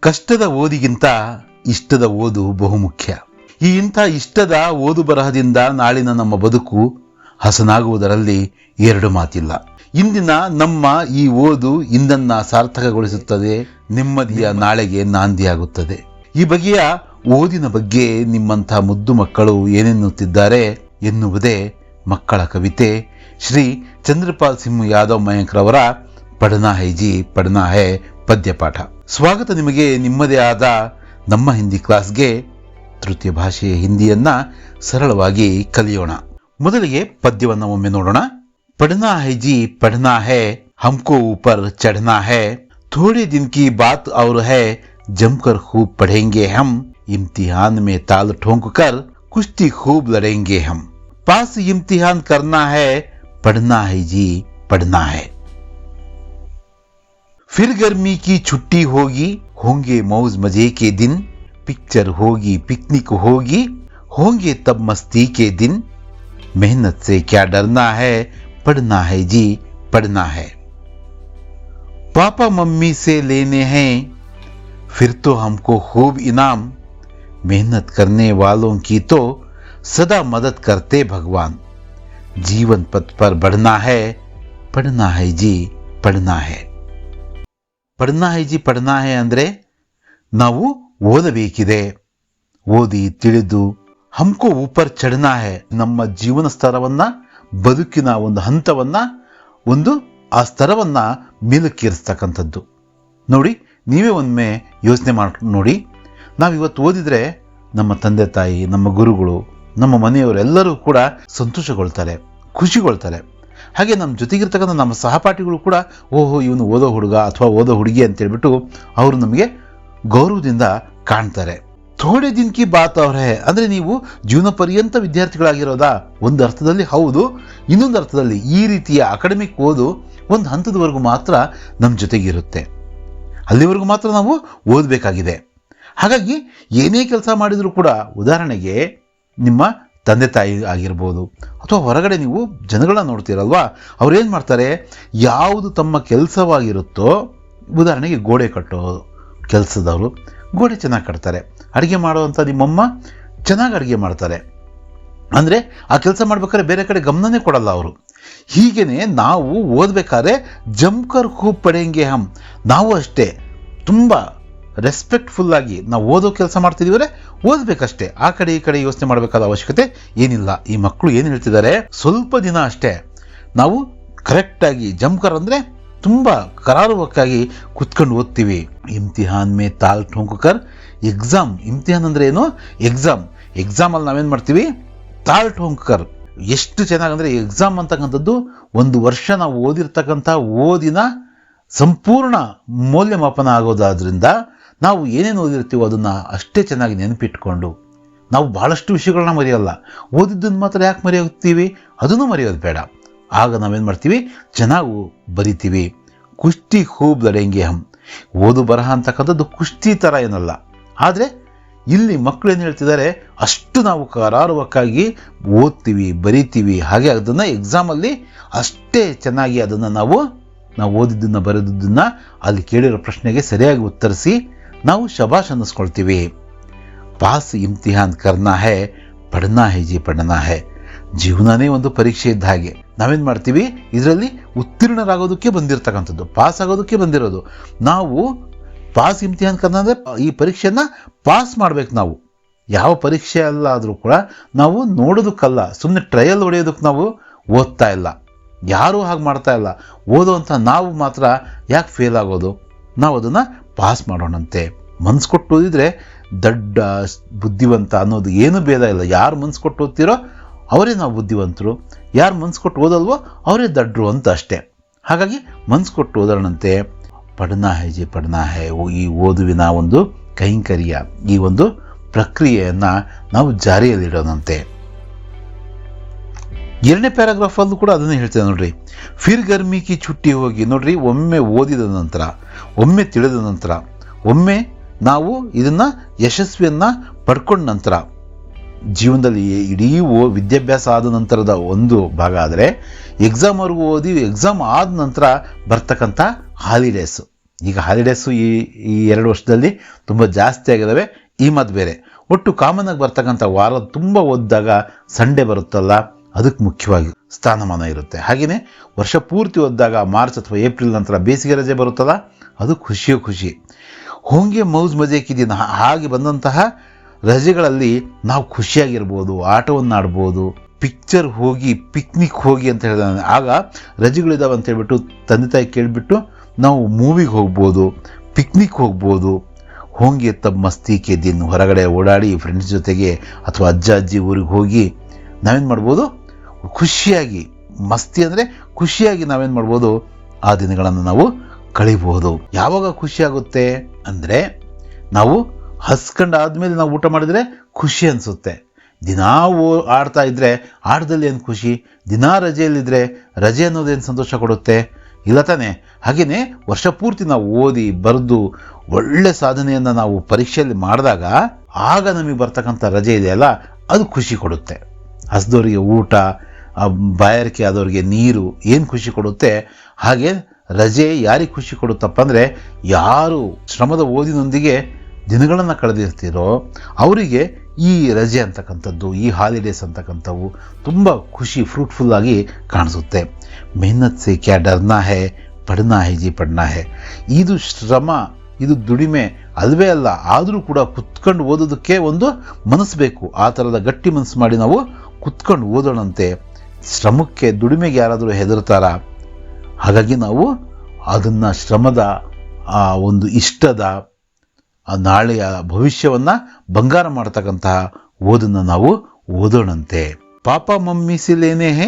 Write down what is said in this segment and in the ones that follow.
ಕಷ್ಟದ ಓದಿಗಿಂತ ಇಷ್ಟದ ಓದು ಬಹುಮುಖ್ಯ. ಈ ಇಂಥ ಇಷ್ಟದ ಓದು ಬರಹದಿಂದ ನಾಳಿನ ನಮ್ಮ ಬದುಕು ಹಸನಾಗುವುದರಲ್ಲಿ ಎರಡು ಮಾತಿಲ್ಲ. ಇಂದಿನ ನಮ್ಮ ಈ ಓದು ಇಂದನ್ನ ಸಾರ್ಥಕಗೊಳಿಸುತ್ತದೆ, ನೆಮ್ಮದಿಯ ನಾಳೆಗೆ ನಾಂದಿಯಾಗುತ್ತದೆ. ಈ ಬಗೆಯ ಓದಿನ ಬಗ್ಗೆ ನಿಮ್ಮಂಥ ಮುದ್ದು ಮಕ್ಕಳು ಏನೆನ್ನುತ್ತಿದ್ದಾರೆ ಎನ್ನುವುದೇ ಮಕ್ಕಳ ಕವಿತೆ ಶ್ರೀ ಚಂದ್ರಪಾಲ್ ಸಿಂಹ ಯಾದವ್ ಮಯಾಂಕ್ರವರ ಪಢನಾ ಹೈ ಜಿ ಪಢನಾ ಹೈ ಪದ್ಯಪಾಠ. ಸ್ವಾಗತ ನಿಮಗೆ ನಿಮ್ಮದೇ ಆದ ನಮ್ಮ ಹಿಂದಿ ಕ್ಲಾಸ್ಗೆ. ತೃತೀಯ ಭಾಷೆಯ ಹಿಂದಿಯನ್ನ ಸರಳವಾಗಿ ಕಲಿಯೋಣ. ಮೊದಲಿಗೆ ಪದ್ಯವನ್ನು ಒಮ್ಮೆ ನೋಡೋಣ. पढ़ना है जी पढ़ना है, हमको ऊपर चढ़ना है, थोड़े दिन की बात और है, जमकर खूब पढ़ेंगे हम, इम्तिहान में ताल ठोंक कर कुश्ती खूब लड़ेंगे हम, पास इम्तिहान करना है, पढ़ना है जी पढ़ना है. फिर गर्मी की छुट्टी होगी, होंगे मौज मजे के दिन, पिक्चर होगी पिकनिक होगी, होंगे तब मस्ती के दिन, मेहनत से क्या डरना है, पढ़ना है जी पढ़ना है. पापा मम्मी से लेने हैं फिर तो हमको खूब इनाम, मेहनत करने वालों की तो सदा मदद करते भगवान, जीवन पथ पर बढ़ना है, पढ़ना है जी पढ़ना है. पढ़ना है जी पढ़ना है ಅಂದ್ರೆ ನಾವು ಓದಬೇಕಿದೆ, ಓದಿ ತಿಳಿದು ಹಮ್ಕೋ ಊಪರ್ ಚढ़ना है, ನಮ್ಮ ಜೀವನ ಸ್ತರವನ್ನ, ಬದುಕಿನ ಒಂದು ಹಂತವನ್ನ, ಒಂದು ಆ ಸ್ತರವನ್ನ ಮೇಲಕ್ಕೇರಿಸ್ತಕ್ಕಂಥದ್ದು. ನೋಡಿ, ನೀವೇ ಒಮ್ಮೆ ಯೋಚನೆ ಮಾಡಿ ನೋಡಿ. ನಾವಿವತ್ತು ಓದಿದ್ರೆ ನಮ್ಮ ತಂದೆ ತಾಯಿ, ನಮ್ಮ ಗುರುಗಳು, ನಮ್ಮ ಮನೆಯವರೆಲ್ಲರೂ ಕೂಡ ಸಂತೋಷಗೊಳ್ತಾರೆ, ಖುಷಿಗೊಳ್ತಾರೆ. ಹಾಗೆ ನಮ್ಮ ಜೊತೆಗಿರ್ತಕ್ಕಂಥ ನಮ್ಮ ಸಹಪಾಠಿಗಳು ಕೂಡ ಓಹೋ ಇವನು ಓದೋ ಹುಡುಗ ಅಥವಾ ಓದೋ ಹುಡುಗಿ ಅಂತೇಳ್ಬಿಟ್ಟು ಅವರು ನಮಗೆ ಗೌರವದಿಂದ ಕಾಣ್ತಾರೆ. ಥೋಡೆ ದಿನ ಕಿ ಬಾತ್ ಅವರೇ ಅಂದರೆ ನೀವು ಜೀವನ ಪರ್ಯಂತ ವಿದ್ಯಾರ್ಥಿಗಳಾಗಿರೋದಾ? ಒಂದು ಅರ್ಥದಲ್ಲಿ ಹೌದು, ಇನ್ನೊಂದು ಅರ್ಥದಲ್ಲಿ ಈ ರೀತಿಯ ಅಕಾಡೆಮಿಕ್ ಓದು ಒಂದು ಹಂತದವರೆಗೂ ಮಾತ್ರ ನಮ್ಮ ಜೊತೆಗಿರುತ್ತೆ, ಅಲ್ಲಿವರೆಗೂ ಮಾತ್ರ ನಾವು ಓದಬೇಕಾಗಿದೆ. ಹಾಗಾಗಿ ಏನೇ ಕೆಲಸ ಮಾಡಿದರೂ ಕೂಡ, ಉದಾಹರಣೆಗೆ ನಿಮ್ಮ ತಂದೆ ತಾಯಿ ಆಗಿರ್ಬೋದು ಅಥವಾ ಹೊರಗಡೆ ನೀವು ಜನಗಳನ್ನ ನೋಡ್ತೀರಲ್ವಾ, ಅವ್ರೇನು ಮಾಡ್ತಾರೆ, ಯಾವುದು ತಮ್ಮ ಕೆಲಸವಾಗಿರುತ್ತೋ, ಉದಾಹರಣೆಗೆ ಗೋಡೆ ಕಟ್ಟೋದು ಕೆಲಸದವರು ಗೋಡೆ ಚೆನ್ನಾಗಿ ಕಟ್ತಾರೆ, ಅಡುಗೆ ಮಾಡುವಂಥ ನಿಮ್ಮಮ್ಮ ಚೆನ್ನಾಗಿ ಅಡುಗೆ ಮಾಡ್ತಾರೆ, ಅಂದರೆ ಆ ಕೆಲಸ ಮಾಡ್ಬೇಕಾದ್ರೆ ಬೇರೆ ಕಡೆ ಗಮನನೇ ಕೊಡಲ್ಲ ಅವರು. ಹೀಗೇನೆ ನಾವು ಓದಬೇಕಾದ್ರೆ ಜಮ್ಕರ್ ಖೂಬ್ ಪಡೆಂಗೆ ಹಮ್, ನಾವು ಅಷ್ಟೇ ತುಂಬ ರೆಸ್ಪೆಕ್ಟ್ಫುಲ್ಲಾಗಿ ನಾವು ಓದೋ ಕೆಲಸ ಮಾಡ್ತಿದ್ದೀವರೆ ಓದಬೇಕಷ್ಟೇ, ಆ ಕಡೆ ಈ ಕಡೆ ಯೋಚನೆ ಮಾಡಬೇಕಾದ ಅವಶ್ಯಕತೆ ಏನಿಲ್ಲ. ಈ ಮಕ್ಕಳು ಏನು ಹೇಳ್ತಿದ್ದಾರೆ, ಸ್ವಲ್ಪ ದಿನ ಅಷ್ಟೇ ನಾವು ಕರೆಕ್ಟಾಗಿ ಜಮ್ಕರ್ ಅಂದರೆ ತುಂಬ ಕರಾರುವಕ್ಕಾಗಿ ಕುತ್ಕೊಂಡು ಓದ್ತೀವಿ. ಇಮ್ತಿಹಾನ್ ಮೇ ತಾಲ್ ಠೋಂಕರ್, ಎಕ್ಸಾಮ್, ಇಮ್ತಿಹಾನ್ ಅಂದರೆ ಏನು, ಎಕ್ಸಾಮಲ್ಲಿ ನಾವೇನು ಮಾಡ್ತೀವಿ, ತಾಲ್ ಠೋಂಕರ್, ಎಷ್ಟು ಚೆನ್ನಾಗಿ ಅಂದರೆ ಎಕ್ಸಾಮ್ ಅಂತಕ್ಕಂಥದ್ದು ಒಂದು ವರ್ಷ ನಾವು ಓದಿರ್ತಕ್ಕಂಥ ಓದಿನ ಸಂಪೂರ್ಣ ಮೌಲ್ಯಮಾಪನ ಆಗೋದಾದ್ರಿಂದ ನಾವು ಏನೇನು ಓದಿರ್ತೀವೋ ಅದನ್ನು ಅಷ್ಟೇ ಚೆನ್ನಾಗಿ ನೆನಪಿಟ್ಕೊಂಡು, ನಾವು ಭಾಳಷ್ಟು ವಿಷಯಗಳನ್ನ ಮರೆಯೋಲ್ಲ, ಓದಿದ್ದನ್ನು ಮಾತ್ರ ಯಾಕೆ ಮರೆಯೋಗ್ತೀವಿ, ಅದನ್ನು ಮರೆಯೋದು ಬೇಡ. ಆಗ ನಾವೇನು ಮಾಡ್ತೀವಿ, ಚೆನ್ನಾಗಿ ಬರಿತೀವಿ. ಕುಸ್ತಿ ಖೂಬ್ ಲಡೆಂಗೆ ಹಮ್, ಓದು ಬರಹ ಅಂತಕ್ಕಂಥದ್ದು ಕುಸ್ತಿ ಥರ ಏನಲ್ಲ. ಆದರೆ ಇಲ್ಲಿ ಮಕ್ಕಳು ಏನು ಹೇಳ್ತಿದ್ದಾರೆ, ಅಷ್ಟು ನಾವು ಕರಾರುವಕ್ಕಾಗಿ ಓದ್ತೀವಿ, ಬರಿತೀವಿ. ಹಾಗೆ ಅದನ್ನು ಎಕ್ಸಾಮಲ್ಲಿ ಅಷ್ಟೇ ಚೆನ್ನಾಗಿ ಅದನ್ನು ನಾವು ಓದಿದ್ದನ್ನು ಬರೆದಿದ್ದನ್ನು ಅಲ್ಲಿ ಕೇಳಿರೋ ಪ್ರಶ್ನೆಗೆ ಸರಿಯಾಗಿ ಉತ್ತರಿಸಿ ನಾವು ಶಬಾಷ್ ಅನ್ನಿಸ್ಕೊಳ್ತೀವಿ. ಪಾಸ್ ಇಮ್ತಿಹಾನ್ ಕರ್ನಾ ಹೈ, ಪಢನಾ ಹೈ ಜಿ ಪಢನಾ ಹೈ. ಜೀವನನೇ ಒಂದು ಪರೀಕ್ಷೆ ಇದ್ದ ಹಾಗೆ. ನಾವೇನು ಮಾಡ್ತೀವಿ, ಇದರಲ್ಲಿ ಉತ್ತೀರ್ಣರಾಗೋದಕ್ಕೆ ಬಂದಿರತಕ್ಕಂಥದ್ದು, ಪಾಸ್ ಆಗೋದಕ್ಕೆ ಬಂದಿರೋದು. ನಾವು ಪಾಸ್ ಇಮ್ತಿಹಾನ್ ಕರ್ನಾ ಅಂದರೆ ಈ ಪರೀಕ್ಷೆಯನ್ನು ಪಾಸ್ ಮಾಡಬೇಕು. ನಾವು ಯಾವ ಪರೀಕ್ಷೆ ಅಲ್ಲ ಆದರೂ ಕೂಡ ನಾವು ನೋಡೋದಕ್ಕಲ್ಲ, ಸುಮ್ಮನೆ ಟ್ರಯಲ್ ಹೊಡೆಯೋದಕ್ಕೆ ನಾವು ಓದ್ತಾ ಇಲ್ಲ. ಯಾರೂ ಹಾಗೆ ಮಾಡ್ತಾ ಇಲ್ಲ. ಓದೋವಂಥ ನಾವು ಮಾತ್ರ ಯಾಕೆ ಫೇಲ್ ಆಗೋದು, ನಾವು ಅದನ್ನು ಪಾಸ್ ಮಾಡೋಣಂತೆ. ಮನ್ಸು ಕೊಟ್ಟು ಓದಿದರೆ ದಡ್ಡ ಬುದ್ಧಿವಂತ ಅನ್ನೋದು ಏನೂ ಭೇದ ಇಲ್ಲ. ಯಾರು ಮನ್ಸು ಕೊಟ್ಟು ಓದ್ತಿರೋ ಅವರೇ ನಾವು ಬುದ್ಧಿವಂತರು, ಯಾರು ಮನ್ಸು ಕೊಟ್ಟು ಓದಲ್ವೋ ಅವರೇ ದಡ್ರು ಅಂತ ಅಷ್ಟೇ. ಹಾಗಾಗಿ ಮನ್ಸು ಕೊಟ್ಟು ಓದೋಣಂತೆ. ಪಢನಾ ಹೈ ಜಿ ಪಢನಾ ಹೈ, ಈ ಓದುವಿನ ಒಂದು ಕೈಂಕರ್ಯ, ಈ ಒಂದು ಪ್ರಕ್ರಿಯೆಯನ್ನು ನಾವು ಜಾರಿಯಲ್ಲಿಡೋಣಂತೆ. ಎರಡನೇ ಪ್ಯಾರಾಗ್ರಾಫಲ್ಲೂ ಕೂಡ ಅದನ್ನೇ ಹೇಳ್ತೇವೆ ನೋಡ್ರಿ. ಫಿರ್ ಗರ್ಮಿ ಕಿ ಚುಟ್ಟಿ ಹೋಗಿ, ನೋಡ್ರಿ, ಒಮ್ಮೆ ಓದಿದ ನಂತರ, ಒಮ್ಮೆ ತಿಳಿದ ನಂತರ, ಒಮ್ಮೆ ನಾವು ಇದನ್ನು ಯಶಸ್ವಿಯನ್ನು ಪಡ್ಕೊಂಡ ನಂತರ, ಜೀವನದಲ್ಲಿ ಇಡೀ ವಿದ್ಯಾಭ್ಯಾಸ ಆದ ನಂತರದ ಒಂದು ಭಾಗ ಆದರೆ, ಎಕ್ಸಾಮ್ವರೆಗೂ ಓದಿ ಎಕ್ಸಾಮ್ ಆದ ನಂತರ ಬರ್ತಕ್ಕಂಥ ಹಾಲಿಡೇಸ್, ಈಗ ಹಾಲಿಡೇಸು ಈ 2 ವರ್ಷದಲ್ಲಿ ತುಂಬ ಜಾಸ್ತಿ ಆಗಿದ್ದಾವೆ, ಈ ಮಾತು ಬೇರೆ. ಒಟ್ಟು ಕಾಮನ್ ಆಗಿ ಬರ್ತಕ್ಕಂಥ ವಾರ ತುಂಬ ಓದಿದಾಗ ಸಂಡೇ ಬರುತ್ತಲ್ಲ, ಅದಕ್ಕೆ ಮುಖ್ಯವಾಗಿ ಸ್ಥಾನಮಾನ ಇರುತ್ತೆ. ಹಾಗೆಯೇ ವರ್ಷ ಪೂರ್ತಿ ಓದಿದಾಗ ಮಾರ್ಚ್ ಅಥವಾ ಏಪ್ರಿಲ್ ನಂತರ ಬೇಸಿಗೆ ರಜೆ ಬರುತ್ತಲ್ಲ, ಅದು ಖುಷಿಯೋ ಖುಷಿ. ಹೋಂಗೆ ಮೌಜ್ ಮಜೆಕಿ ದಿನ, ಹಾಗೆ ಬಂದಂತಹ ರಜೆಗಳಲ್ಲಿ ನಾವು ಖುಷಿಯಾಗಿರ್ಬೋದು, ಆಟವನ್ನು ಆಡ್ಬೋದು, ಪಿಕ್ಚರ್ ಹೋಗಿ ಪಿಕ್ನಿಕ್ ಹೋಗಿ ಅಂತ ಹೇಳಿದ ಆಗ ರಜೆಗಳಿದ್ದಾವೆ ಅಂತ ಹೇಳ್ಬಿಟ್ಟು ತಂದೆ ತಾಯಿ ಕೇಳಿಬಿಟ್ಟು ನಾವು ಮೂವಿಗೆ ಹೋಗ್ಬೋದು, ಪಿಕ್ನಿಕ್ ಹೋಗ್ಬೋದು. ಹೋಂಗೆ ತಮ್ಮ ಮಸ್ತಿಕೆ ದಿನ, ಹೊರಗಡೆ ಓಡಾಡಿ ಫ್ರೆಂಡ್ಸ್ ಜೊತೆಗೆ ಅಥವಾ ಅಜ್ಜ ಅಜ್ಜಿ ಊರಿಗೆ ಹೋಗಿ ನಾವೇನು ಮಾಡ್ಬೋದು, ಖುಷಿಯಾಗಿ, ಮಸ್ತಿ ಅಂದರೆ ಖುಷಿಯಾಗಿ ನಾವೇನು ಮಾಡ್ಬೋದು, ಆ ದಿನಗಳನ್ನು ನಾವು ಕಳಿಬಹುದು. ಯಾವಾಗ ಖುಷಿಯಾಗುತ್ತೆ ಅಂದರೆ ನಾವು ಹಸ್ಕೊಂಡು ಆದಮೇಲೆ ನಾವು ಊಟ ಮಾಡಿದರೆ ಖುಷಿ ಅನಿಸುತ್ತೆ. ದಿನಾ ಆಡ್ತಾ ಇದ್ದರೆ ಆಟದಲ್ಲಿ ಏನು ಖುಷಿ, ದಿನಾ ರಜೆಯಲ್ಲಿದ್ದರೆ ರಜೆ ಅನ್ನೋದೇನು ಸಂತೋಷ ಕೊಡುತ್ತೆ, ಇಲ್ಲ ತಾನೆ? ಹಾಗೆಯೇ ವರ್ಷ ಪೂರ್ತಿ ನಾವು ಓದಿ ಬರೆದು ಒಳ್ಳೆ ಸಾಧನೆಯನ್ನು ನಾವು ಪರೀಕ್ಷೆಯಲ್ಲಿ ಮಾಡಿದಾಗ ಆಗ ನಮಗೆ ಬರ್ತಕ್ಕಂಥ ರಜೆ ಇದೆಯಲ್ಲ, ಅದು ಖುಷಿ ಕೊಡುತ್ತೆ. ಹಸಿದವರಿಗೆ ಊಟ, ಬಾಯಾರಿಕೆ ಆದವ್ರಿಗೆ ನೀರು ಏನು ಖುಷಿ ಕೊಡುತ್ತೆ, ಹಾಗೆ ರಜೆ ಯಾರಿಗೆ ಖುಷಿ ಕೊಡುತ್ತಪ್ಪ ಅಂದರೆ ಯಾರು ಶ್ರಮದ ಓದಿನೊಂದಿಗೆ ದಿನಗಳನ್ನು ಕಳೆದಿರ್ತೀರೋ ಅವರಿಗೆ ಈ ರಜೆ ಅಂತಕ್ಕಂಥದ್ದು, ಈ ಹಾಲಿಡೇಸ್ ಅಂತಕ್ಕಂಥವು ತುಂಬ ಖುಷಿ ಫ್ರೂಟ್ಫುಲ್ಲಾಗಿ ಕಾಣಿಸುತ್ತೆ. ಮೆಹನತ್ ಸೆ ಕ್ಯಾ ಡರ್ನಾ ಹೇ, ಪಡ್ನಾ ಹೇ ಜಿ ಪಡ್ನಾ ಹೇ. ಇದು ಶ್ರಮ, ಇದು ದುಡಿಮೆ ಅಲ್ವೇ ಅಲ್ಲ. ಆದರೂ ಕೂಡ ಕುತ್ಕೊಂಡು ಓದೋದಕ್ಕೆ ಒಂದು ಮನಸ್ಸು ಬೇಕು. ಆ ಥರದ ಗಟ್ಟಿ ಮನಸ್ಸು ಮಾಡಿ ನಾವು ಕುತ್ಕೊಂಡು ಓದೋಣಂತೆ. ಶ್ರಮಕ್ಕೆ, ದುಡಿಮೆಗೆ ಯಾರಾದರೂ ಹೆದರ್ತಾರ? ಹಾಗಾಗಿ ನಾವು ಅದನ್ನು ಶ್ರಮದ ಆ ಒಂದು ಇಷ್ಟದ ನಾಳೆಯ ಭವಿಷ್ಯವನ್ನು ಬಂಗಾರ ಮಾಡ್ತಕ್ಕಂತಹ ಓದನ್ನು ನಾವು ಓದೋಣಂತೆ. ಪಾಪ ಮಮ್ಮಿ ಸಿಲೇನೆ ಹೇ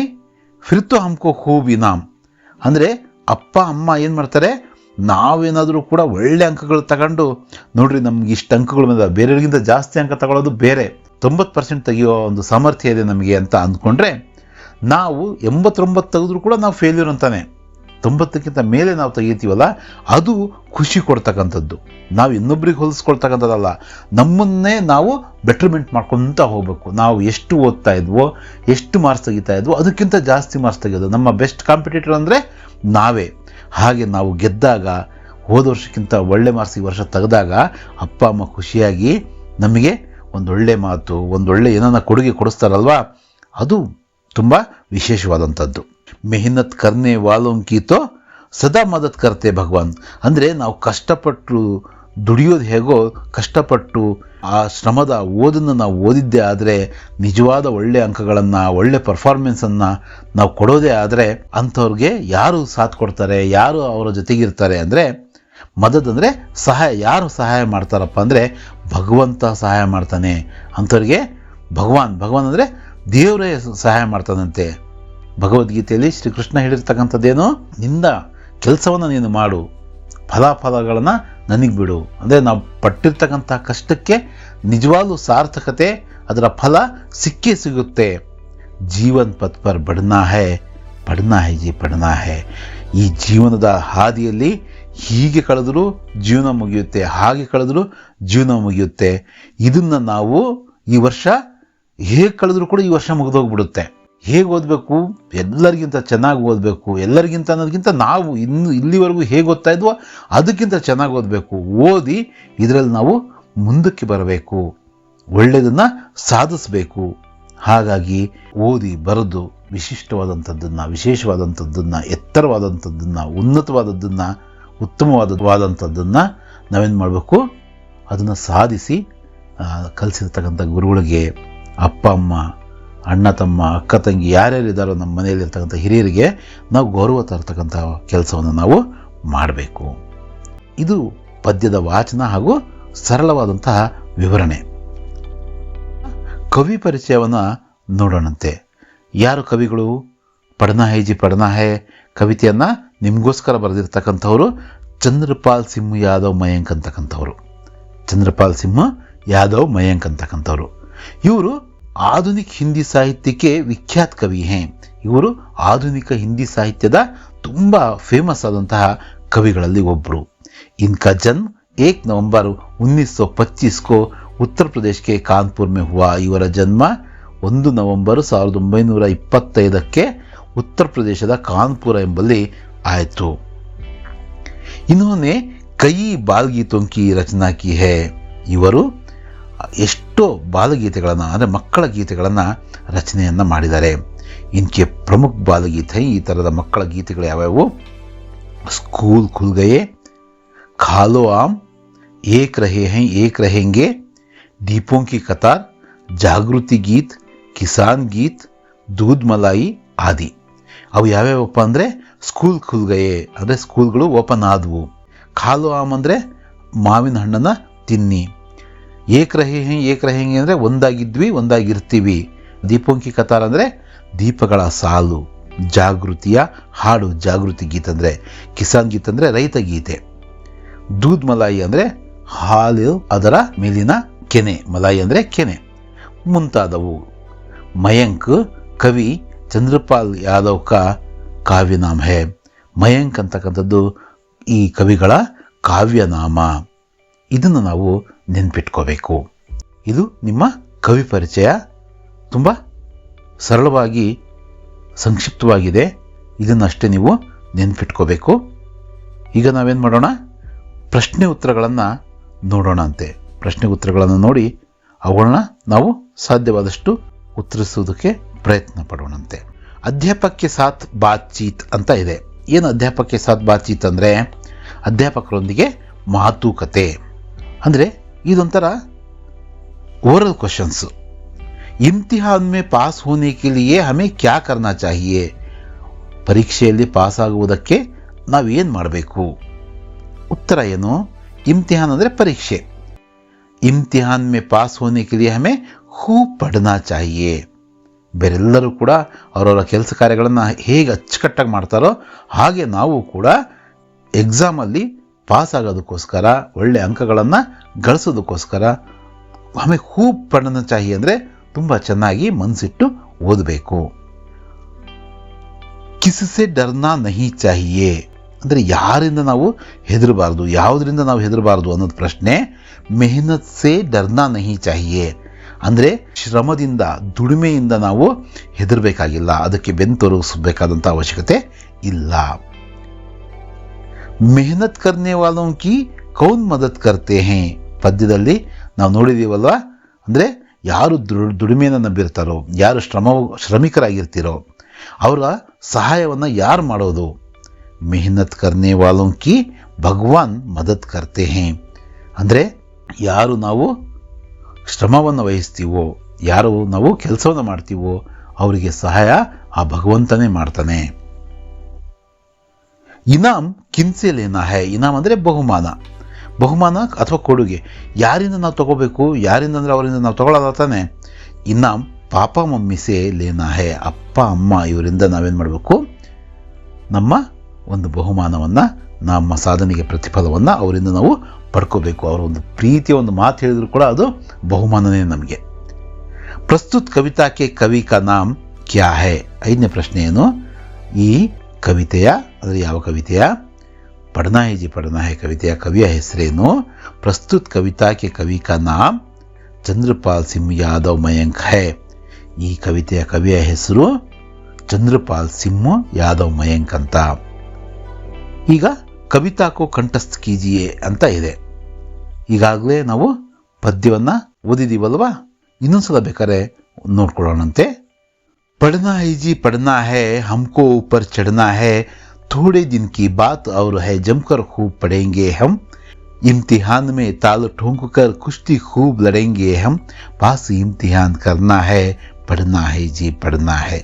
ಫಿರ್ ತೋ ಹಮ್ಕೋ ಖೂಬ್ ಇನಾಮ್. ಅಂದರೆ ಅಪ್ಪ ಅಮ್ಮ ಏನು ಮಾಡ್ತಾರೆ, ನಾವೇನಾದರೂ ಕೂಡ ಒಳ್ಳೆ ಅಂಕಗಳು ತಗೊಂಡು, ನೋಡ್ರಿ ನಮ್ಗೆ ಇಷ್ಟು ಅಂಕಗಳು ಬಂದ, ಬೇರೆಯವ್ರಿಗಿಂತ ಜಾಸ್ತಿ ಅಂಕ ತಗೊಳ್ಳೋದು ಬೇರೆ, 90% ತೆಗೆಯೋ ಒಂದು ಸಾಮರ್ಥ್ಯ ಇದೆ ನಮಗೆ ಅಂತ ಅಂದ್ಕೊಂಡ್ರೆ, ನಾವು 89 ತೆಗೆದ್ರೂ ಕೂಡ ನಾವು ಫೇಲ್ಯೂರ್ ಅಂತಾನೆ. 90ಕ್ಕಿಂತ ಮೇಲೆ ನಾವು ತೆಗಿತೀವಲ್ಲ, ಅದು ಖುಷಿ ಕೊಡ್ತಕ್ಕಂಥದ್ದು. ನಾವು ಇನ್ನೊಬ್ರಿಗೆ ಹೋಲಿಸ್ಕೊಳ್ತಕ್ಕಂಥದ್ದಲ್ಲ, ನಮ್ಮನ್ನೇ ನಾವು ಬೆಟ್ರ್ಮೆಂಟ್ ಮಾಡ್ಕೊತ ಹೋಗಬೇಕು. ನಾವು ಎಷ್ಟು ಓದ್ತಾ ಇದ್ವೋ, ಎಷ್ಟು ಮಾರ್ಕ್ಸ್ ತೆಗಿತಾ ಇದ್ವೋ ಅದಕ್ಕಿಂತ ಜಾಸ್ತಿ ಮಾರ್ಕ್ಸ್ ತೆಗೆಯೋದು. ನಮ್ಮ ಬೆಸ್ಟ್ ಕಾಂಪಿಟೇಟರ್ ಅಂದರೆ ನಾವೇ. ಹಾಗೆ ನಾವು ಗೆದ್ದಾಗ, ಹೋದ ವರ್ಷಕ್ಕಿಂತ ಒಳ್ಳೆ ಮಾರ್ಕ್ಸ್ ಈ ವರ್ಷ ತೆಗೆದಾಗ ಅಪ್ಪ ಅಮ್ಮ ಖುಷಿಯಾಗಿ ನಮಗೆ ಒಂದೊಳ್ಳೆ ಮಾತು, ಒಂದೊಳ್ಳೆ ಏನನ್ನ ಕೊಡುಗೆ ಕೊಡಿಸ್ತಾರಲ್ವಾ, ಅದು ತುಂಬ ವಿಶೇಷವಾದಂಥದ್ದು. ಮೆಹನತ್ ಕರ್ನೆ ವಾಲೋಂಕಿತೋ ಸದಾ ಮದತ್ ಕರ್ತೆ ಭಗವಾನ್. ಅಂದರೆ ನಾವು ಕಷ್ಟಪಟ್ಟು ದುಡಿಯೋದು ಹೇಗೋ, ಕಷ್ಟಪಟ್ಟು ಆ ಶ್ರಮದ ಓದನ್ನು ನಾವು ಓದಿದ್ದೇ ಆದರೆ, ನಿಜವಾದ ಒಳ್ಳೆ ಅಂಕಗಳನ್ನು, ಒಳ್ಳೆ ಪರ್ಫಾರ್ಮೆನ್ಸನ್ನು ನಾವು ಕೊಡೋದೇ ಆದರೆ, ಅಂಥವ್ರಿಗೆ ಯಾರು ಸಾಥ್ ಕೊಡ್ತಾರೆ, ಯಾರು ಅವರ ಜೊತೆಗಿರ್ತಾರೆ ಅಂದರೆ, ಮದದ್ ಅಂದರೆ ಸಹಾಯ. ಯಾರು ಸಹಾಯ ಮಾಡ್ತಾರಪ್ಪ ಅಂದರೆ ಭಗವಂತ ಸಹಾಯ ಮಾಡ್ತಾನೆ. ಅಂಥವ್ರಿಗೆ ಭಗವಾನ್ ಅಂದರೆ ದೇವರೇ ಸಹಾಯ ಮಾಡ್ತಾನಂತೆ. ಭಗವದ್ಗೀತೆಯಲ್ಲಿ ಶ್ರೀಕೃಷ್ಣ ಹೇಳಿರ್ತಕ್ಕಂಥದ್ದೇನು, ನಿಂದ ಕೆಲಸವನ್ನು ನೀನು ಮಾಡು, ಫಲಾಫಲಗಳನ್ನು ನನಗೆ ಬಿಡು. ಅಂದರೆ ನಾವು ಪಟ್ಟಿರ್ತಕ್ಕಂಥ ಕಷ್ಟಕ್ಕೆ ನಿಜವಾಗ್ಲೂ ಸಾರ್ಥಕತೆ, ಅದರ ಫಲ ಸಿಕ್ಕೇ ಸಿಗುತ್ತೆ. ಜೀವನ್ ಪಥ್ ಪರ್ ಬಡ್ನಾ ಹೈ, ಪಡ್ನಾ ಹೈ ಜಿ ಪಡ್ನಾ ಹೈ. ಈ ಜೀವನದ ಹಾದಿಯಲ್ಲಿ ಹೀಗೆ ಕಳೆದರೂ ಜೀವನ ಮುಗಿಯುತ್ತೆ, ಹಾಗೆ ಕಳೆದರೂ ಜೀವನ ಮುಗಿಯುತ್ತೆ. ಇದನ್ನು ನಾವು ಈ ವರ್ಷ ಹೇಗೆ ಕಳೆದ್ರೂ ಕೂಡ ಈ ವರ್ಷ ಮುಗಿದೋಗ್ಬಿಡುತ್ತೆ. ಹೇಗೆ ಓದಬೇಕು, ಎಲ್ಲರಿಗಿಂತ ಚೆನ್ನಾಗಿ ಓದಬೇಕು. ಎಲ್ಲರಿಗಿಂತ ಅನ್ನೋದಕ್ಕಿಂತ ನಾವು ಇಲ್ಲಿವರೆಗೂ ಹೇಗೆ ಓದ್ತಾ ಇದ್ವೋ ಅದಕ್ಕಿಂತ ಚೆನ್ನಾಗಿ ಓದಬೇಕು. ಓದಿ ಇದರಲ್ಲಿ ನಾವು ಮುಂದಕ್ಕೆ ಬರಬೇಕು, ಒಳ್ಳೆಯದನ್ನು ಸಾಧಿಸಬೇಕು. ಹಾಗಾಗಿ ಓದಿ ಬರೆದು ವಿಶೇಷವಾದಂಥದ್ದನ್ನು, ಎತ್ತರವಾದಂಥದ್ದನ್ನು, ಉನ್ನತವಾದದ್ದನ್ನು, ಉತ್ತಮವಾದಂಥದ್ದನ್ನು ನಾವೇನು ಮಾಡಬೇಕು, ಅದನ್ನು ಸಾಧಿಸಿ ಕಲಿಸಿರ್ತಕ್ಕಂಥ ಗುರುಗಳಿಗೆ, ಅಪ್ಪ ಅಮ್ಮ, ಅಣ್ಣ ತಮ್ಮ, ಅಕ್ಕ ತಂಗಿ ಯಾರ್ಯಾರಿದ್ದಾರೋ ನಮ್ಮ ಮನೆಯಲ್ಲಿರ್ತಕ್ಕಂಥ ಹಿರಿಯರಿಗೆ ನಾವು ಗೌರವ ತರ್ತಕ್ಕಂಥ ಕೆಲಸವನ್ನು ನಾವು ಮಾಡಬೇಕು. ಇದು ಪದ್ಯದ ವಾಚನ ಹಾಗೂ ಸರಳವಾದಂತಹ ವಿವರಣೆ. ಕವಿ ಪರಿಚಯವನ್ನು ನೋಡೋಣಂತೆ. ಯಾರು ಕವಿಗಳು? ಪಡ್ನಾ ಹೈ ಜಿ ಪಡ್ನಾ ಹೈ ಕವಿತೆಯನ್ನು ನಿಮಗೋಸ್ಕರ ಬರೆದಿರ್ತಕ್ಕಂಥವ್ರು ಚಂದ್ರಪಾಲ್ ಸಿಂಹ ಯಾದವ್ ಮಯಾಂಕ್ ಅಂತಕ್ಕಂಥವ್ರು. ಚಂದ್ರಪಾಲ್ ಸಿಂಹ ಯಾದವ್ ಮಯಾಂಕ್ ಅಂತಕ್ಕಂಥವ್ರು ಇವರು ಆಧುನಿಕ ಹಿಂದಿ ಸಾಹಿತ್ಯಕ್ಕೆ ವಿಖ್ಯಾತ ಕವಿ ಹೇ. ಇವರು ಆಧುನಿಕ ಹಿಂದಿ ಸಾಹಿತ್ಯದ ತುಂಬ ಫೇಮಸ್ ಆದಂತಹ ಕವಿಗಳಲ್ಲಿ ಒಬ್ಬರು. ಇನ್ಕಾ ಜನ್ಮ 1 ನವಂಬರ್ 1925 को उत्तर प्रदेश के कानपुर में हुआ. ಇವರ ಜನ್ಮ 1 ನವಂಬರ್ 1925ಕ್ಕೆ ಉತ್ತರ ಪ್ರದೇಶದ ಕಾನ್ಪುರ ಎಂಬಲ್ಲಿ ಆಯಿತು. इन्होंने ಕೈ ಬಾಲ್ಗೀತೋಂ ಕಿ ರಚನಾ ಕಿ ಹೈ. ಇವರು ಎಷ್ಟೋ ಬಾಲಗೀತೆಗಳನ್ನು ಅಂದರೆ ಮಕ್ಕಳ ಗೀತೆಗಳನ್ನು ರಚನೆಯನ್ನು ಮಾಡಿದ್ದಾರೆ. ಇನ್ಕೆ ಪ್ರಮುಖ ಬಾಲಗೀತೆ, ಈ ಥರದ ಮಕ್ಕಳ ಗೀತೆಗಳು ಯಾವ್ಯಾವು? ಸ್ಕೂಲ್ ಖುಲ್ ಗಯೆ, ಖಾಲೋ ಆಮ್, ಏಕ್ ರಹೆ ಹೈ ಏಕ್ ರಹೆಂಗೆ, ದೀಪೋಂ ಕಿ ಕತಾರ್, ಜಾಗೃತಿ ಗೀತ್, ಕಿಸಾನ್ ಗೀತ್, ದೂದ್ ಮಲಾಯಿ ಆದಿ. ಅವು ಯಾವ್ಯಾವಪ್ಪ ಅಂದರೆ ಸ್ಕೂಲ್ ಖುಲ್ ಗಯೆ ಅಂದರೆ ಸ್ಕೂಲ್ಗಳು ಓಪನ್ ಆದವು. ಖಾಲೋ ಆಮ್ ಅಂದರೆ ಮಾವಿನ ಹಣ್ಣನ್ನು ತಿನ್ನಿ. ಏಕ್ ರಹೆ ಹೈ ಏಕ್ ರಹೆಂಗೆ ಅಂದರೆ ಒಂದಾಗಿದ್ವಿ ಒಂದಾಗಿರ್ತೀವಿ. ದೀಪೋಂ ಕಿ ಕತಾರ್ ಅಂದರೆ ದೀಪಗಳ ಸಾಲು. ಜಾಗೃತಿಯ ಹಾಡು, ಜಾಗೃತಿ ಗೀತ್ ಅಂದರೆ. ಕಿಸಾನ್ ಗೀತ್ ಅಂದರೆ ರೈತ ಗೀತೆ. ದೂದ್ ಮಲಾಯಿ ಅಂದರೆ ಹಾಲು ಅದರ ಮೇಲಿನ ಕೆನೆ, ಮಲಾಯಿ ಅಂದರೆ ಕೆನೆ, ಮುಂತಾದವು. ಮಯಾಂಕ್ ಕವಿ ಚಂದ್ರಪಾಲ್ ಯಾದವ್ ಕಾ ಕಾವ್ಯನಾಮ ಹೇ. ಮಯಾಂಕ್ ಅಂತಕ್ಕಂಥದ್ದು ಈ ಕವಿಗಳ ಕಾವ್ಯನಾಮ. ಇದನ್ನು ನಾವು ನೆನ್ಪಿಟ್ಕೋಬೇಕು. ಇದು ನಿಮ್ಮ ಕವಿ ಪರಿಚಯ. ತುಂಬ ಸರಳವಾಗಿ ಸಂಕ್ಷಿಪ್ತವಾಗಿದೆ. ಇದನ್ನಷ್ಟೇ ನೀವು ನೆನ್ಪಿಟ್ಕೋಬೇಕು. ಈಗ ನಾವೇನು ಮಾಡೋಣ? ಪ್ರಶ್ನೆ ಉತ್ತರಗಳನ್ನು ನೋಡೋಣ ಅಂತೆ. ಪ್ರಶ್ನೆ ಉತ್ತರಗಳನ್ನು ನೋಡಿ ಅವುಗಳನ್ನ ನಾವು ಸಾಧ್ಯವಾದಷ್ಟು ಉತ್ತರಿಸುವುದಕ್ಕೆ ಪ್ರಯತ್ನ ಪಡೋಣಂತೆ. ಅಧ್ಯಾಪಕಕ್ಕೆ ಸಾಥ್ ಬಾತ್ಚೀತ್ ಅಂತ ಇದೆ. ಏನು ಅಧ್ಯಾಪಕಕ್ಕೆ ಸಾಥ್ ಬಾತ್ಚೀತ್ ಅಂದರೆ ಅಧ್ಯಾಪಕರೊಂದಿಗೆ ಮಾತುಕತೆ. ಅಂದರೆ ಇದೊಂಥರ ಓರಲ್ ಕ್ವಶನ್ಸ್. ಇಮ್ತಿಹಾನ್ ಮೇ ಪಾಸ್ ಹೋನೆ ಕೆ ಲಿಯೆ ಹಮೇ ಕ್ಯಾ ಕರ್ನಾ ಚಾಹಿಯೆ. ಪರೀಕ್ಷೆಯಲ್ಲಿ ಪಾಸ್ ಆಗುವುದಕ್ಕೆ ನಾವೇನು ಮಾಡಬೇಕು? ಉತ್ತರ ಏನು? ಇಮ್ತಿಹಾನ್ ಅಂದರೆ ಪರೀಕ್ಷೆ. ಇಮ್ತಿಹಾನ್ ಮೇ ಪಾಸ್ ಹೋನೆ ಕೆ ಲಿಯೆ ಹಮೇ ಖೂಬ್ ಪಢನಾ ಚಾಹಿಯೆ. ಬೇರೆಲ್ಲರೂ ಕೂಡ ಅವರವರ ಕೆಲಸ ಕಾರ್ಯಗಳನ್ನು ಹೇಗೆ ಅಚ್ಚುಕಟ್ಟಾಗಿ ಮಾಡ್ತಾರೋ ಹಾಗೆ ನಾವು ಕೂಡ ಎಕ್ಸಾಮಲ್ಲಿ ಪಾಸ್ ಆಗೋದಕ್ಕೋಸ್ಕರ, ಒಳ್ಳೆ ಅಂಕಗಳನ್ನು ಗಳಿಸೋದಕ್ಕೋಸ್ಕರ ಹಮೇ ಖೂಬ್ ಪಢನಾ ಚಾಹಿಯೆ ಅಂದರೆ ತುಂಬ ಚೆನ್ನಾಗಿ ಮನಸ್ಸಿಟ್ಟು ಓದಬೇಕು. ಕಿಸ್ಸೆ ಡರ್ನಾ ನಹಿ ಚಾಹಿಯೆ ಅಂದರೆ ಯಾರಿಂದ ನಾವು ಹೆದರಬಾರ್ದು, ಯಾವುದರಿಂದ ನಾವು ಹೆದರಬಾರ್ದು ಅನ್ನೋದು ಪ್ರಶ್ನೆ. ಮೆಹನತ್ ಸೆ ಡರ್ನಾ ನಹಿ ಚಾಹಿಯೆ ಅಂದರೆ ಶ್ರಮದಿಂದ, ದುಡಿಮೆಯಿಂದ ನಾವು ಹೆದರಬೇಕಾಗಿಲ್ಲ, ಅದಕ್ಕೆ ಬೆನ್ನು ತೋರಿಸಬೇಕಾದಂಥ ಅವಶ್ಯಕತೆ ಇಲ್ಲ. ಮೆಹನತ್ ಕರ್ನೆ ವಾಲೋಂ ಕಿ ಕೌನ್ ಮದತ್ ಕರ್ತೆ ಹೇ. ಪದ್ಯದಲ್ಲಿ ನಾವು ನೋಡಿದ್ದೀವಲ್ವ, ಅಂದರೆ ಯಾರು ದುಡಿಮೆಯನ್ನು ನಂಬಿರ್ತಾರೋ, ಯಾರು ಶ್ರಮಿಕರಾಗಿರ್ತೀರೋ ಅವರ ಸಹಾಯವನ್ನು ಯಾರು ಮಾಡೋದು? ಮೆಹನತ್ ಕರ್ನೆ ವಾಲೋಂ ಕಿ ಭಗವಾನ್ ಮದತ್ ಕರ್ತೆ ಹೇ. ಅಂದರೆ ಯಾರು ನಾವು ಶ್ರಮವನ್ನು ವಹಿಸ್ತೀವೋ, ಯಾರು ನಾವು ಕೆಲಸವನ್ನು ಮಾಡ್ತೀವೋ ಅವರಿಗೆ ಸಹಾಯ ಆ ಭಗವಂತನೇ ಮಾಡ್ತಾನೆ. ಇನಾಮ್ ಕಿನ್ಸೆ ಲೇನಾ ಹೈ. ಇನಾಮ್ ಅಂದರೆ ಬಹುಮಾನ, ಬಹುಮಾನ ಅಥವಾ ಕೊಡುಗೆ. ಯಾರಿಂದ ನಾವು ತಗೋಬೇಕು? ಯಾರಿಂದ ಅಂದರೆ ಅವರಿಂದ ನಾವು ತಗೊಳ್ಳೋದ ತಾನೆ. ಇನಾಮ್ ಪಾಪ ಮಮ್ಮಿಸೆ ಲೇನಾ ಹೈ. ಅಪ್ಪ ಅಮ್ಮ ಇವರಿಂದ ನಾವೇನು ಮಾಡಬೇಕು? ನಮ್ಮ ಒಂದು ಬಹುಮಾನವನ್ನು, ನಮ್ಮ ಸಾಧನೆಗೆ ಪ್ರತಿಫಲವನ್ನು ಅವರಿಂದ ನಾವು ಪಡ್ಕೋಬೇಕು. ಅವರ ಒಂದು ಪ್ರೀತಿಯ ಒಂದು ಮಾತು ಹೇಳಿದ್ರು ಕೂಡ ಅದು ಬಹುಮಾನನೇ ನಮಗೆ. ಪ್ರಸ್ತುತ್ ಕವಿತಾಕ್ಕೆ ಕವಿ ಕಾ ನಾಮ್ ಕ್ಯಾ ಹೈ. 5ನೇ ಪ್ರಶ್ನೆ ಏನು? ಈ ಕವಿತೆಯ ಅಂದರೆ ಯಾವ ಕವಿತೆಯ? ಪಢನಾ ಹೈ ಜಿ ಪಢನಾ ಹೈ ಕವಿತೆಯ ಕವಿಯ ಹೆಸರೇನು? ಪ್ರಸ್ತುತ್ ಕವಿತಾಕ್ಕೆ ಕವಿ ಕಾ ನಾಮ್ ಚಂದ್ರಪಾಲ್ ಸಿಂಗ್ ಯಾದವ್ ಮಯಾಂಕ್ ಹೈ. ಈ ಕವಿತೆಯ ಕವಿಯ ಹೆಸರು ಚಂದ್ರಪಾಲ್ ಸಿಂಗ್ ಯಾದವ್ ಮಯಾಂಕ್ ಅಂತ. ಈಗ ಕವಿತಾಕೋ ಕಂಠಸ್ಥ ಕೀಜಿಯೇ ಅಂತ ಇದೆ. ಈಗಾಗಲೇ ನಾವು ಪದ್ಯವನ್ನು ಓದಿದ್ದೀವಲ್ವಾ? ಇನ್ನೊಂದ್ಸಲ ಬೇಕಾದ್ರೆ ನೋಡ್ಕೊಳ್ಳೋಣಂತೆ. पढ़ना है जी पढ़ना है, हमको ऊपर चढ़ना है, थोड़े दिन की बात और है, जमकर खूब पढ़ेंगे हम, इम्तिहान में ताल ठोंक कर कुश्ती खूब लड़ेंगे हम, पास इम्तिहान करना है, पढ़ना है जी पढ़ना है,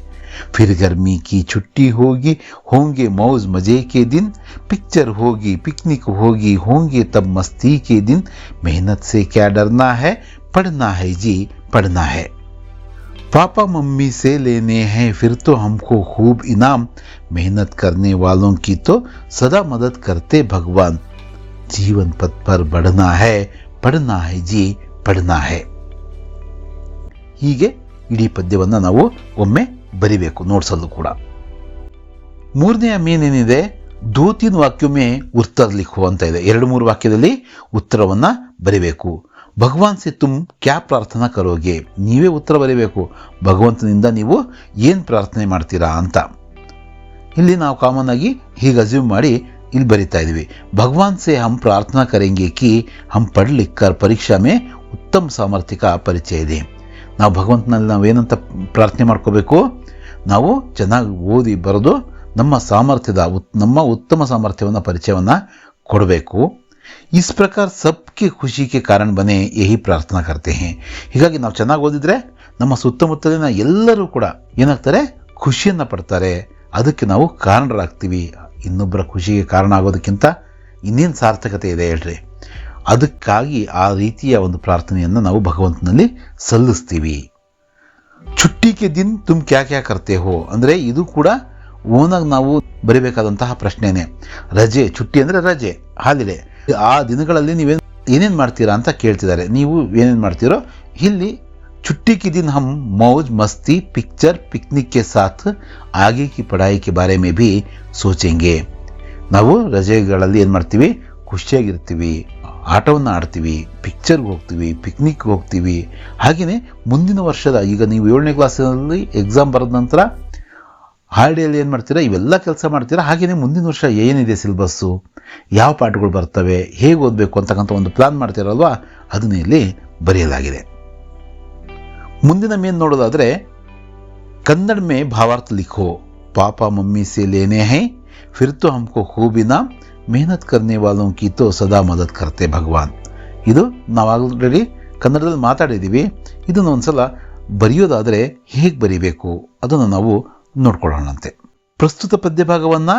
फिर गर्मी की छुट्टी होगी, होंगे मौज मजे के दिन, पिक्चर होगी पिकनिक होगी, होंगे तब मस्ती के दिन, मेहनत से क्या डरना है, पढ़ना है जी पढ़ना है, पापा मम्मी से लेने हैं फिर तो हमको खूब इनाम, मेहनत करने वालों की तो सदा मदद करते भगवान, जीवन पथ पर बढ़ना है, पढ़ना है जी पढ़ना है. ಹೀಗೆ ಇಡೀ ಪದ್ಯವನ್ನು ನಾವು ಒಮ್ಮೆ ಬರಿಬೇಕು, ನೋಡ್ಸಲು ಕೂಡ. ಮೂರನೆಯ ಮೇನೇನಿದೆ? दो तीन वाक्यों में उत्तर लिखो ಅಂತ ಇದೆ. 2-3 ವಾಕ್ಯದಲ್ಲಿ ಉತ್ತರವನ್ನು ಬರಿಬೇಕು. ಭಗವಾನ್ ಸೆ ತುಮ್ ಕ್ಯಾ ಪ್ರಾರ್ಥನಾ ಕರೋಗೆ. ನೀವೇ ಉತ್ತರ ಬರೀಬೇಕು. ಭಗವಂತನಿಂದ ನೀವು ಏನು ಪ್ರಾರ್ಥನೆ ಮಾಡ್ತೀರಾ ಅಂತ. ಇಲ್ಲಿ ನಾವು ಕಾಮನ್ ಆಗಿ ಹೀಗೆ ಅಸ್ಯೂಮ್ ಮಾಡಿ ಇಲ್ಲಿ ಬರಿತಾ ಇದೀವಿ. भगवान से हम प्रार्थना करेंगे कि हम पढ़ लिख कर परीक्षा में उत्तम सामर्थ्य का परिचय दें. ನಾವು ಭಗವಂತನಲ್ಲಿ ನಾವೇನಂತ ಪ್ರಾರ್ಥನೆ ಮಾಡ್ಕೋಬೇಕು, ನಾವು ಚೆನ್ನಾಗಿ ಓದಿ ಬರೆದು ನಮ್ಮ ಉತ್ತಮ ಸಾಮರ್ಥ್ಯವನ್ನು ಪರಿಚಯವನ್ನು ಕೊಡಬೇಕು. इस प्रकार सबके खुशी के कारण बने यही प्रार्थना करते हैं. ಹೀಗಾಗಿ ನಾವು ಚೆನ್ನಾಗಿ ಓದಿದ್ರೆ ನಮ್ಮ ಸುತ್ತಮುತ್ತಲಿನ ಎಲ್ಲರೂ ಕೂಡ ಏನಾಗ್ತಾರೆ, ಖುಷಿಯನ್ನು ಪಡ್ತಾರೆ. ಅದಕ್ಕೆ ನಾವು ಕಾರಣರಾಗ್ತೀವಿ. ಇನ್ನೊಬ್ಬರ ಖುಷಿಗೆ ಕಾರಣ ಆಗೋದಕ್ಕಿಂತ ಇನ್ನೇನು ಸಾರ್ಥಕತೆ ಇದೆ ಹೇಳ್ರಿ. ಅದಕ್ಕಾಗಿ ಆ ರೀತಿಯ ಒಂದು ಪ್ರಾರ್ಥನೆಯನ್ನು ನಾವು ಭಗವಂತನಲ್ಲಿ ಸಲ್ಲಿಸ್ತೀವಿ. छुट्टी के दिन तुम क्या क्या करते हो ಅಂದರೆ ಇದು ಕೂಡ ಓನಾಗಿ ನಾವು ಬರೀಬೇಕಾದಂತಹ ಪ್ರಶ್ನೆನೇ. ರಜೆ, ಚುಟ್ಟಿ ಅಂದರೆ ರಜೆ, ಹಾಲಿಡೇ. ಆ ದಿನಗಳಲ್ಲಿ ಏನೇನು ಮಾಡ್ತೀರಾ ಅಂತ ಕೇಳ್ತಿದ್ದಾರೆ. ನೀವು ಏನೇನು ಮಾಡ್ತೀರೋ ಇಲ್ಲಿ छुट्टी के दिन हम मौज मस्ती पिक्चर पिकनिक के साथ आगे की पढ़ाई के बारे में भी सोचेंगे. ನಾವು ರಜೆಗಳಲ್ಲಿ ಏನು ಮಾಡ್ತೀವಿ, ಖುಷಿಯಾಗಿರ್ತೀವಿ, ಆಟವನ್ನು ಆಡ್ತೀವಿ, ಪಿಕ್ಚರ್ಗೆ ಹೋಗ್ತೀವಿ, ಪಿಕ್ನಿಕ್ಗೆ ಹೋಗ್ತೀವಿ. ಹಾಗೆಯೇ ಮುಂದಿನ ವರ್ಷದ, ಈಗ ನೀವು 7ನೇ ಕ್ಲಾಸಲ್ಲಿ ಎಕ್ಸಾಮ್ ಬರೆದ ನಂತರ ಹಾಲಿಡೇಯಲ್ಲಿ ಏನು ಮಾಡ್ತೀರಾ, ಇವೆಲ್ಲ ಕೆಲಸ ಮಾಡ್ತೀರಾ. ಹಾಗೆಯೇ ಮುಂದಿನ ವರ್ಷ ಏನಿದೆ ಸಿಲೆಬಸ್ಸು, ಯಾವ ಪಾಠಗಳು ಬರ್ತವೆ, ಹೇಗೆ ಓದಬೇಕು ಅಂತಕ್ಕಂಥ ಒಂದು ಪ್ಲಾನ್ ಮಾಡ್ತೀರಲ್ವಾ, ಅದನ್ನೇ ಇಲ್ಲಿ ಬರೆಯಲಾಗಿದೆ. ಮುಂದಿನ ಮೇನ್ ನೋಡೋದಾದರೆ, ಕನ್ನಡ ಮೇ ಭಾವಾರ್ಥ ಲಿಖೋ, ಪಾಪಾ ಮಮ್ಮಿ ಸೆ ಲೇನೆ ಹೈ, ಫಿರ್ ತೋ ಹಮ್ಕೋ ಖೂಬಿನಾ, मेहनत करने वालों की तो सदा मदद करते भगवान. ಇದು ನಾವು ಆಲ್ರೆಡಿ ಕನ್ನಡದಲ್ಲಿ ಮಾತಾಡಿದ್ದೀವಿ. ಇದನ್ನು ಒಂದ್ಸಲ ಬರೆಯೋದಾದರೆ ಹೇಗೆ ಬರೀಬೇಕು ಅದನ್ನು ನಾವು ನೋಡ್ಕೊಳ್ಳೋಣಂತೆ. ಪ್ರಸ್ತುತ ಪದ್ಯಭಾಗವನ್ನು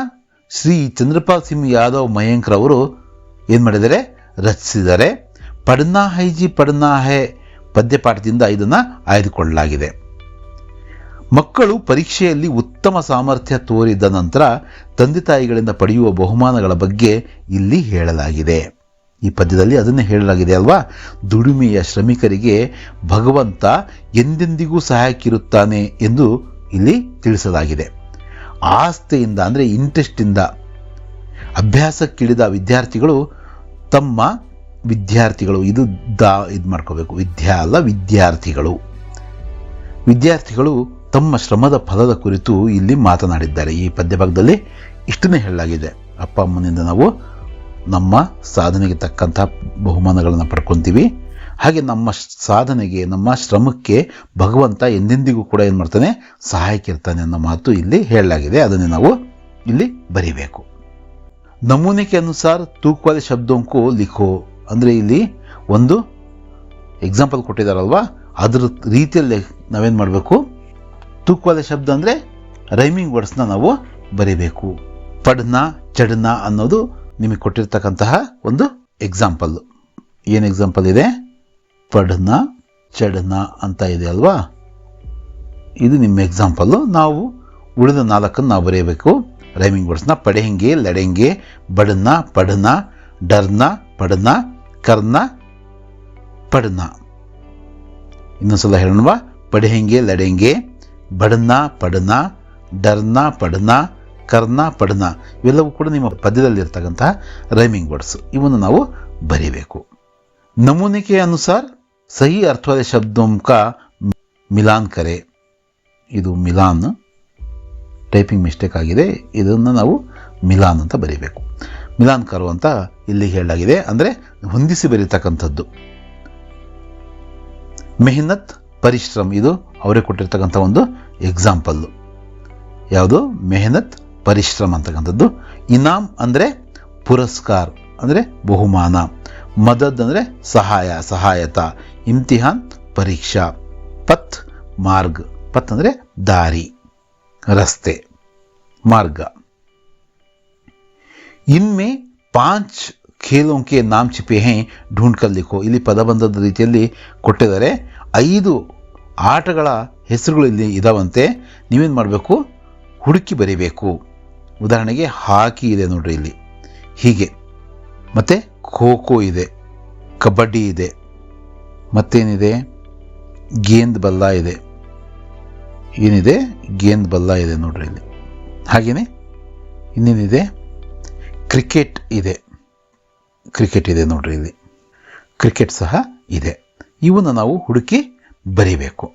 ಶ್ರೀ ಚಂದ್ರಪಾಲ್ ಸಿಂಗ್ ಯಾದವ್ ಮಯಾಂಕ್ರ್ ಅವರು ಏನು ಮಾಡಿದ್ದಾರೆ, ರಚಿಸಿದ್ದಾರೆ. ಪಡ್ನಾ ಹೈಜಿ ಪಡ್ನಾ ಹೈ ಪದ್ಯಪಾಠದಿಂದ ಇದನ್ನು ಆಯ್ದುಕೊಳ್ಳಲಾಗಿದೆ. ಮಕ್ಕಳು ಪರೀಕ್ಷೆಯಲ್ಲಿ ಉತ್ತಮ ಸಾಮರ್ಥ್ಯ ತೋರಿದ ನಂತರ ತಂದೆ ತಾಯಿಗಳಿಂದ ಪಡೆಯುವ ಬಹುಮಾನಗಳ ಬಗ್ಗೆ ಇಲ್ಲಿ ಹೇಳಲಾಗಿದೆ. ಈ ಪದ್ಯದಲ್ಲಿ ಅದನ್ನೇ ಹೇಳಲಾಗಿದೆ ಅಲ್ವಾ. ದುಡಿಮೆಯ ಶ್ರಮಿಕರಿಗೆ ಭಗವಂತ ಎಂದೆಂದಿಗೂ ಸಹಾಯಕ್ಕಿರುತ್ತಾನೆ ಎಂದು ಇಲ್ಲಿ ತಿಳಿಸಲಾಗಿದೆ. ಆಸ್ಥೆಯಿಂದ ಅಂದರೆ ಇಂಟ್ರೆಸ್ಟಿಂದ ಅಭ್ಯಾಸಕ್ಕಿಳಿದ ವಿದ್ಯಾರ್ಥಿಗಳು ಇದು ಮಾಡ್ಕೋಬೇಕು, ವಿದ್ಯಾರ್ಥಿಗಳು ತಮ್ಮ ಶ್ರಮದ ಫಲದ ಕುರಿತು ಇಲ್ಲಿ ಮಾತನಾಡಿದ್ದಾರೆ. ಈ ಪದ್ಯಭಾಗದಲ್ಲಿ ಇಷ್ಟನ್ನೇ ಹೇಳಲಾಗಿದೆ. ಅಪ್ಪ ಅಮ್ಮನಿಂದ ನಾವು ನಮ್ಮ ಸಾಧನೆಗೆ ತಕ್ಕಂಥ ಬಹುಮಾನಗಳನ್ನು ಪಡ್ಕೊತೀವಿ. ಹಾಗೆ ನಮ್ಮ ಸಾಧನೆಗೆ, ನಮ್ಮ ಶ್ರಮಕ್ಕೆ ಭಗವಂತ ಎಂದೆಂದಿಗೂ ಕೂಡ ಏನು ಮಾಡ್ತಾನೆ, ಸಹಾಯಕ್ಕಿರ್ತಾನೆ ಅನ್ನೋ ಮಾತು ಇಲ್ಲಿ ಹೇಳಲಾಗಿದೆ. ಅದನ್ನೇ ನಾವು ಇಲ್ಲಿ ಬರೀಬೇಕು. ನಮೂನೆ ಕೆ ಅನುಸಾರ ತೂಕ್ ವಾಲೆ ಶಬ್ದೋಂ ಕೋ ಲಿಖೋ ಅಂದರೆ ಇಲ್ಲಿ ಒಂದು ಎಕ್ಸಾಂಪಲ್ ಕೊಟ್ಟಿದ್ದಾರಲ್ವಾ, ಅದರ ರೀತಿಯಲ್ಲಿ ನಾವೇನು ಮಾಡಬೇಕು, ತೂಕ್ ವಾಲೆ ಶಬ್ದ ಅಂದರೆ ರೈಮಿಂಗ್ ವರ್ಡ್ಸ್ನ ನಾವು ಬರೀಬೇಕು. ಪಡ್ನಾ ಚಡ್ನಾ ಅನ್ನೋದು ನಿಮಗೆ ಕೊಟ್ಟಿರ್ತಕ್ಕಂತಹ ಒಂದು ಎಕ್ಸಾಂಪಲ್. ಏನು ಎಕ್ಸಾಂಪಲ್ ಇದೆ, ಪಡ್ನಾ ಚಡ್ನಾ ಅಂತ ಇದೆ ಅಲ್ವಾ, ಇದು ನಿಮ್ಮ ಎಕ್ಸಾಂಪಲ್ಲು. ನಾವು ಉಳಿದ 4 ನಾವು ಬರೆಯಬೇಕು ರೈಮಿಂಗ್ ವರ್ಡ್ಸ್ನ. ಪಡೆಂಗೆ, ಲಡೆಂಗೆ, ಬಡ್ನಾ, ಪಡ್ನಾ, ಡರ್ನಾ, ಪಡ್ನಾ, ಕರ್ನಾ, ಪಡ್ನಾ. ಇನ್ನೊಂದ್ಸಲ ಹೇಳೋಣವಾ, ಪಡೆಂಗೆ, ಲಡೆಂಗೆ, ಬಡ್ನಾ, ಪಡ್ನಾ, ಡರ್ನಾ, ಪಡ್ನಾ, ಕರ್ನಾ, ಪಡ್ನಾ. ಇವೆಲ್ಲವೂ ಕೂಡ ನಿಮ್ಮ ಪದ್ಯದಲ್ಲಿರ್ತಕ್ಕಂತಹ ರೈಮಿಂಗ್ ವರ್ಡ್ಸ್. ಇವನ್ನು ನಾವು ಬರೀಬೇಕು. ನಮೂನೆ ಕೆ ಅನುಸಾರ ಸಹಿ ಅರ್ಥವಾದ ಶಬ್ದೋಂ ಕಾ ಮಿಲಾನ್ ಕರೆ. ಇದು ಮಿಲಾನ್, ಟೈಪಿಂಗ್ ಮಿಸ್ಟೇಕ್ ಆಗಿದೆ. ಇದನ್ನು ನಾವು ಮಿಲಾನ್ ಅಂತ ಬರೀಬೇಕು. ಮಿಲಾನ್ ಕರು ಅಂತ ಇಲ್ಲಿ ಹೇಳಲಾಗಿದೆ, ಅಂದರೆ ಹೊಂದಿಸಿ ಬರೀತಕ್ಕಂಥದ್ದು. ಮೆಹನತ್ ಪರಿಶ್ರಮ್, ಇದು ಅವರೇ ಕೊಟ್ಟಿರ್ತಕ್ಕಂಥ ಒಂದು ಎಕ್ಸಾಂಪಲ್ಲು. ಯಾವುದು, ಮೆಹನತ್ ಪರಿಶ್ರಮ ಅಂತಕ್ಕಂಥದ್ದು. ಇನಾಮ್ ಅಂದರೆ ಪುರಸ್ಕಾರ, ಅಂದರೆ ಬಹುಮಾನ. ಮದದ್ ಅಂದರೆ ಸಹಾಯತ. ಇಮ್ತಿಹಾನ್ ಪರೀಕ್ಷಾ. ಪಥ್ ಮಾರ್ಗ್, ಪಥ್ ಅಂದರೆ ದಾರಿ, ರಸ್ತೆ, ಮಾರ್ಗ. ಇನ್ಮೆ 5 ಖೇಲೋಂ ಕೆ ನಾಮ್ ಚಿಪೆ ಹೈ ಢೂಂಢ್ ಕರ್ ಲಿಖೋ. ಇಲ್ಲಿ ಪದಬಂಧದ ರೀತಿಯಲ್ಲಿ ಕೊಟ್ಟಿದ್ದಾರೆ. 5 ಆಟಗಳ ಹೆಸರುಗಳು ಇಲ್ಲಿ ಇದಾವಂತೆ. ನೀವೇನು ಮಾಡಬೇಕು, ಹುಡುಕಿ ಬರೀಬೇಕು. ಉದಾಹರಣೆಗೆ ಹಾಕಿ ಇದೆ ನೋಡ್ರಿ ಇಲ್ಲಿ, ಹೀಗೆ. ಮತ್ತು ಖೋ ಖೋ ಇದೆ, ಕಬಡ್ಡಿ ಇದೆ, ಮತ್ತೇನಿದೆ, ಗೇಂದ್ ಬಲ್ಲ ಇದೆ. ಏನಿದೆ, ಗೇಂದ್ ಬಲ್ಲ ಇದೆ ನೋಡ್ರಿ ಇಲ್ಲಿ. ಹಾಗೆಯೇ ಇನ್ನೇನಿದೆ, ಕ್ರಿಕೆಟ್ ಇದೆ ನೋಡ್ರಿ ಇಲ್ಲಿ. ಕ್ರಿಕೆಟ್ ಸಹ ಇದೆ. ಇವನ್ನು ನಾವು ಹುಡುಕಿ ಬರೀಬೇಕು.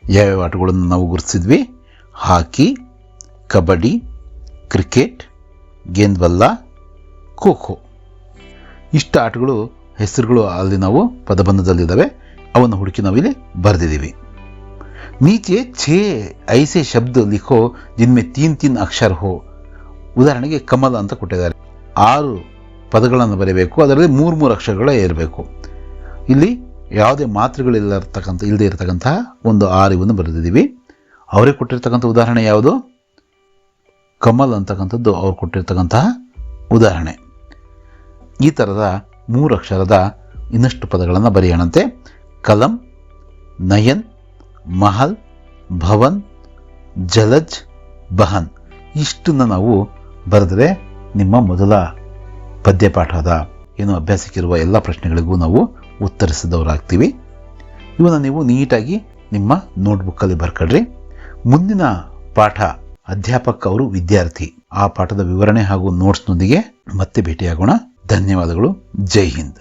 ಯಾವ್ಯಾವ ಆಟಗಳನ್ನು ನಾವು ಗುರುತಿಸಿದ್ವಿ, ಹಾಕಿ, ಕಬಡ್ಡಿ, ಕ್ರಿಕೆಟ್, ಗೇಂದ್ ಬಲ್ಲ, ಖೋ ಖೋ. ಇಷ್ಟ ಆಟಗಳು ಹೆಸರುಗಳು ಅಲ್ಲಿ ನಾವು ಪದಬಂಧದಲ್ಲಿದ್ದಾವೆ, ಅವನ್ನು ಹುಡುಕಿ ನಾವಿಲ್ಲಿ ಬರೆದಿದ್ದೀವಿ. नीचे 6 ऐसे शब्द लिखो जिनमें 3-3 अक्षर हो. ಉದಾಹರಣೆಗೆ ಕಮಲ ಅಂತ ಕೊಟ್ಟಿದ್ದಾರೆ. 6 ಪದಗಳನ್ನು ಬರೀಬೇಕು, ಅದರಲ್ಲಿ 3 ಅಕ್ಷರಗಳೇ ಇರಬೇಕು. ಇಲ್ಲಿ ಯಾವುದೇ ಇಲ್ಲದೆ ಇರತಕ್ಕಂತಹ ಒಂದು 6 ಇವನ್ನು ಬರೆದಿದ್ದೀವಿ. ಅವರೇ ಕೊಟ್ಟಿರ್ತಕ್ಕಂಥ ಉದಾಹರಣೆ ಯಾವುದು? ಕಮಲ್ ಅಂತಕ್ಕಂಥದ್ದು ಅವ್ರು ಕೊಟ್ಟಿರ್ತಕ್ಕಂತಹ ಉದಾಹರಣೆ. ಈ ಥರದ 3 ಅಕ್ಷರದ ಇನ್ನಷ್ಟು ಪದಗಳನ್ನು ಬರೆಯೋಣಂತೆ. ಕಲಂ, ನಯನ್, ಮಹಲ್, ಭವನ್, ಜಲಜ್, ಬಹನ್. ಇಷ್ಟನ್ನು ನಾವು ಬರೆದರೆ ನಿಮ್ಮ ಮೊದಲ ಪದ್ಯಪಾಠದ ಅಭ್ಯಾಸಕ್ಕಿರುವ ಎಲ್ಲ ಪ್ರಶ್ನೆಗಳಿಗೂ ನಾವು ಉತ್ತರಿಸಿದವರಾಗ್ತೀವಿ. ಇವನ್ನ ನೀವು ನೀಟಾಗಿ ನಿಮ್ಮ ನೋಟ್ಬುಕ್ಕಲ್ಲಿ ಬರ್ಕೊಳ್ರಿ. ಮುಂದಿನ ಪಾಠ ಅಧ್ಯಾಪಕ ಅವರು ವಿದ್ಯಾರ್ಥಿ, ಆ ಪಾಠದ ವಿವರಣೆ ಹಾಗೂ ನೋಟ್ಸ್ನೊಂದಿಗೆ ಮತ್ತೆ ಭೇಟಿಯಾಗೋಣ. ಧನ್ಯವಾದಗಳು. ಜೈ ಹಿಂದ್.